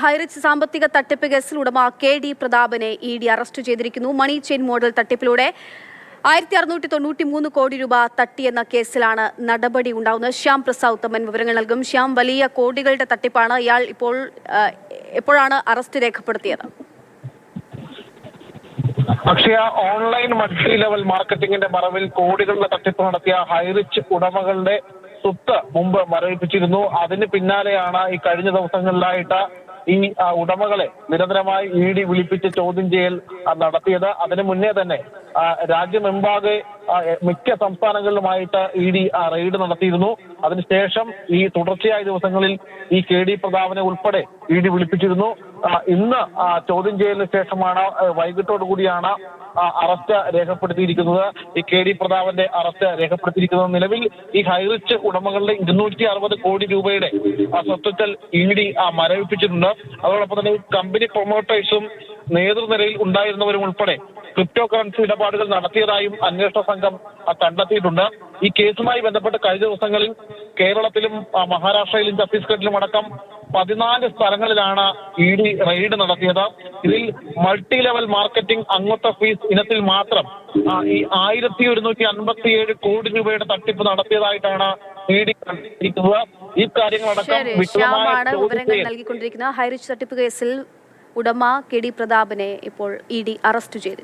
ഹൈറിച്ച് സാമ്പത്തിക തട്ടിപ്പ് കേസിൽ ഉടമ KD പ്രതാപനെ ED അറസ്റ്റ് ചെയ്തിരിക്കുന്നു. മണി ചെയിൻ മോഡൽ തട്ടിപ്പിലൂടെ 1693 കോടി രൂപ തട്ടിയെന്ന കേസിലാണ് നടപടി ഉണ്ടാവുന്നത്. ശ്യാം പ്രസാദ് ഉത്തമൻ വിവരങ്ങൾ നൽകും. ശ്യാം, വലിയ കോടികളുടെ തട്ടിപ്പാണ്. ഇയാൾ എപ്പോഴാണ് അറസ്റ്റ് രേഖപ്പെടുത്തിയത്? അക്ഷയ, ഓൺലൈൻ മൾട്ടി ലെവൽ മാർക്കറ്റിംഗിന്റെ മറവിൽ കോടികളുടെ തട്ടിപ്പ് നടത്തിയ ഹൈറിച്ച് ഉടമകളുടെ സ്വത്ത് മുമ്പ് മരവിപ്പിച്ചിരുന്നു. അതിന് പിന്നാലെയാണ് ഈ കഴിഞ്ഞ ദിവസങ്ങളിലായിട്ട് ഈ ഉടമകളെ നിരന്തരമായി ED വിളിപ്പിച്ച് ചോദ്യം ചെയ്യൽ നടത്തിയത്. അതിനു മുന്നേ തന്നെ രാജ്യമെമ്പാകെ മിക്ക സംസ്ഥാനങ്ങളിലുമായിട്ട് ED റെയ്ഡ് നടത്തിയിരുന്നു. അതിനുശേഷം ഈ തുടർച്ചയായ ദിവസങ്ങളിൽ ഈ KD പ്രതാപനെ ഉൾപ്പെടെ ED വിളിപ്പിച്ചിരുന്നു. ഇന്ന് ചോദ്യം ചെയ്യലിന് ശേഷമാണ് വൈകിട്ടോടു കൂടിയാണ് അറസ്റ്റ് രേഖപ്പെടുത്തിയിരിക്കുന്നത്. ഈ KD പ്രതാപന്റെ അറസ്റ്റ് രേഖപ്പെടുത്തിയിരിക്കുന്നത്. നിലവിൽ ഈ ഹൈറിച്ച് ഉടമകളുടെ 260 കോടി രൂപയുടെ സ്വത്തുക്കൾ ED മരവിപ്പിച്ചിട്ടുണ്ട്. അതോടൊപ്പം തന്നെ കമ്പനി പ്രൊമോട്ടേഴ്സും നേതൃനിരയിൽ ഉണ്ടായിരുന്നവരും ഉൾപ്പെടെ ക്രിപ്റ്റോ കറൻസി ഇടപാടുകൾ നടത്തിയതായും അന്വേഷണ സംഘം കണ്ടെത്തിയിട്ടുണ്ട്. ഈ കേസുമായി ബന്ധപ്പെട്ട് കഴിഞ്ഞ ദിവസങ്ങളിൽ കേരളത്തിലും മഹാരാഷ്ട്രയിലും ഛത്തീസ്ഗഡിലും അടക്കം 14 സ്ഥലങ്ങളിലാണ് ED റെയ്ഡ് നടത്തിയത്. ഇതിൽ മൾട്ടി ലെവൽ മാർക്കറ്റിംഗ് അംഗത്വ ഫീസ് ഇനത്തിൽ മാത്രം ഈ 1157 കോടി രൂപയുടെ തട്ടിപ്പ് നടത്തിയതായിട്ടാണ് ED കണ്ടെത്തിയിരിക്കുന്നത്. ഈ കാര്യങ്ങളടക്കം വിവരങ്ങൾ നൽകിക്കൊണ്ടിരിക്കുന്ന ഹൈറിച്ച് തട്ടിപ്പ് കേസിൽ ഉടമ KD പ്രതാപനെ ഇപ്പോൾ ED അറസ്റ്റ് ചെയ്തിരിക്കുന്നു.